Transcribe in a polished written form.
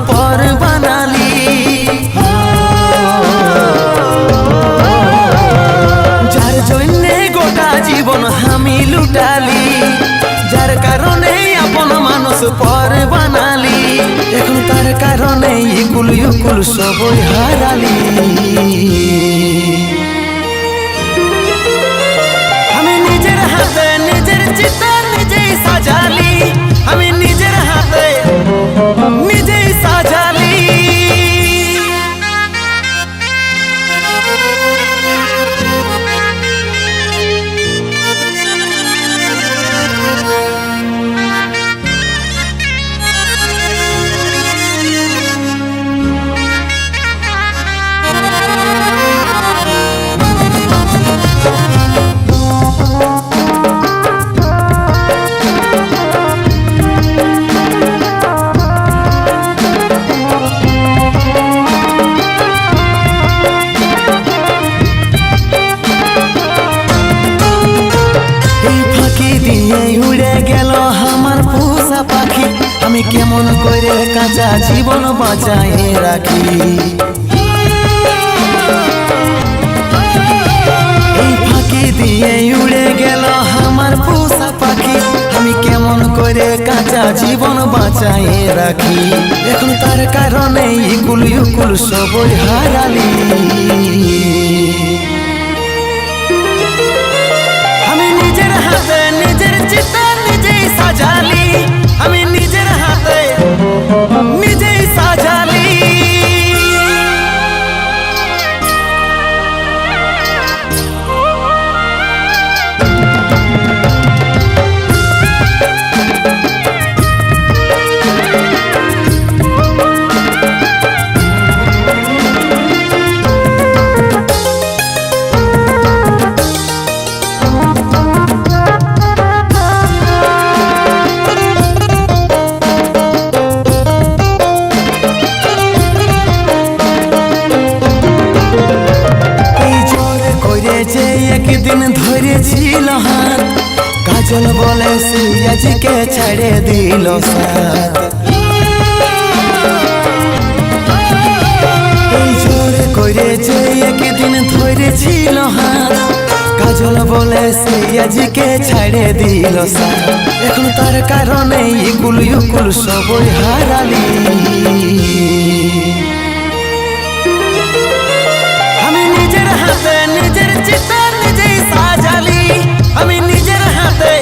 পর বানালি। যার জন্যে গোটা জীবন আমি লুটালি, যার কারণে আপন মানুষ পর বানালি, এখন তার কারণে ইকুল ইকুল সবই হারালি। আমি নিজের হাতে নিজের চিতা নিজেই সাজালি, আমি নিজের হাতে নিজেই সাজালি। উড়ে গেল আমার পোষা পাখি, আমি কেমন করে কাঁচা জীবন বাঁচায় রাখি। এই ফাঁকি দিয়ে উড়ে গেল আমার পোষা পাখি, আমি কেমন করে কাঁচা জীবন বাঁচায় রাখি, এখন তার কারণে ইকুল ইকুল সবই হারালি। আমি নিজের হাতে নিজের চিতা নিজেই সাজালি, আমি নিজের হাতে নিজেই সাজালি। একদিন ধরেছিল হাত, কাজল বলে সে আজকে ছেড়ে দিল সাথ। এই জোরে করেছে একদিন ধরেছিল হাত, কাজল বলে সে আজকে ছেড়ে দিল সাথ, এখন তার কারণে ইকুল ইকুল সবই হারালি। আমি নিজের হাতে নিজের চিতা নিজেই সাজালি, আমি নিজের হাতে